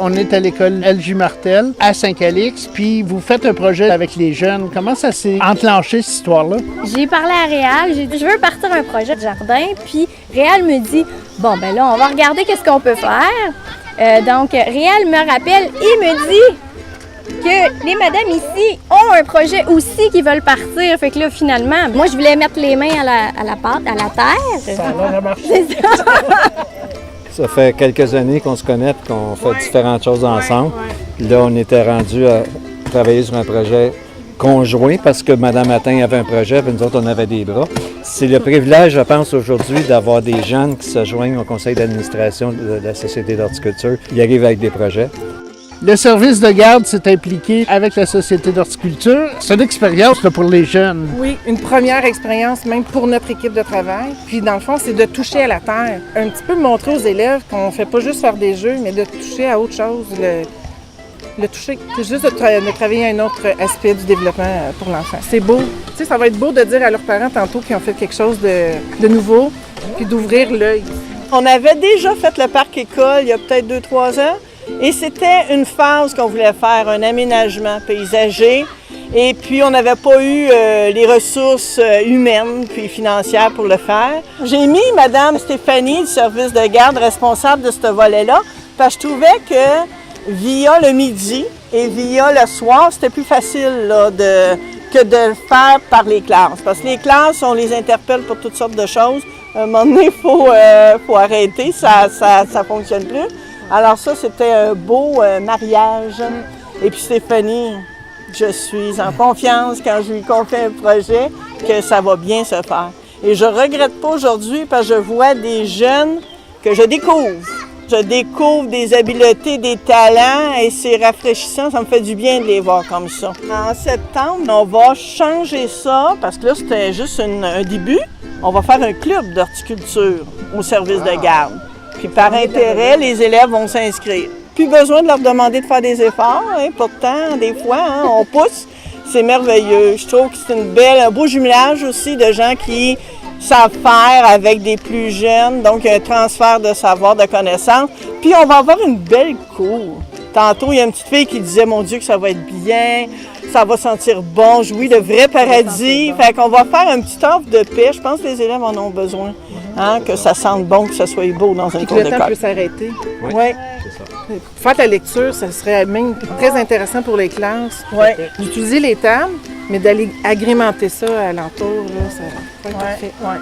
On est à l'école LJ Martel à Saint-Calix, puis vous faites un projet avec les jeunes. Comment ça s'est enclenché, cette histoire-là? J'ai parlé à Réal, j'ai dit je veux partir un projet de jardin, puis Réal me dit bon ben là on va regarder qu'est-ce qu'on peut faire. Donc Réal me rappelle et me dit que les madames ici ont un projet aussi qui veulent partir. Fait que là, finalement, moi, je voulais mettre les mains à la pâte, à la terre. Ça a l'air à marcher. C'est ça. Ça fait quelques années qu'on se connaît et qu'on fait différentes choses ensemble. Là, on était rendu à travailler sur un projet conjoint parce que Mme Attin avait un projet et nous autres, on avait des bras. C'est le privilège, je pense, aujourd'hui d'avoir des jeunes qui se joignent au conseil d'administration de la Société d'horticulture. Ils arrivent avec des projets. Le service de garde s'est impliqué avec la Société d'horticulture. C'est une expérience là, pour les jeunes. Oui, une première expérience même pour notre équipe de travail. Puis dans le fond, c'est de toucher à la terre. Un petit peu montrer aux élèves qu'on ne fait pas juste faire des jeux, mais de toucher à autre chose. Le toucher, c'est juste de travailler un autre aspect du développement pour l'enfant. C'est beau. Tu sais, ça va être beau de dire à leurs parents tantôt qu'ils ont fait quelque chose de nouveau, puis d'ouvrir l'œil. On avait déjà fait le parc école il y a peut-être 2-3 ans. Et c'était une phase qu'on voulait faire, un aménagement paysager. Et puis, on n'avait pas eu les ressources humaines puis financières pour le faire. J'ai mis Mme Stéphanie du service de garde responsable de ce volet-là, parce que je trouvais que via le midi et via le soir, c'était plus facile là, que de le faire par les classes. Parce que les classes, on les interpelle pour toutes sortes de choses. À un moment donné, il faut arrêter, ça fonctionne plus. Alors ça, c'était un beau mariage. Et puis Stéphanie, je suis en confiance quand je lui confie un projet que ça va bien se faire. Et je regrette pas aujourd'hui parce que je vois des jeunes que je découvre. Je découvre des habiletés, des talents et c'est rafraîchissant. Ça me fait du bien de les voir comme ça. En septembre, on va changer ça parce que là, c'était juste un début. On va faire un club d'horticulture au service de garde. Puis par intérêt, les élèves vont s'inscrire. Plus besoin de leur demander de faire des efforts. Hein. Pourtant, des fois, on pousse. C'est merveilleux. Je trouve que c'est un beau jumelage aussi de gens qui savent faire avec des plus jeunes. Donc, un transfert de savoir, de connaissances. Puis, on va avoir une belle cour. Tantôt, il y a une petite fille qui disait, mon Dieu, que ça va être bien, ça va sentir bon, jouir de vrai paradis. Fait qu'on va faire un petit offre de paix. Je pense que les élèves en ont besoin. Hein, que ça sente bon, que ça soit beau dans un cours d'école. Le temps peut s'arrêter. Oui, c'est ça. Faire la lecture, ça serait même très intéressant pour les classes. Oui. D'utiliser les tables, mais d'aller agrémenter ça alentour, là, ça va être parfait. Ouais.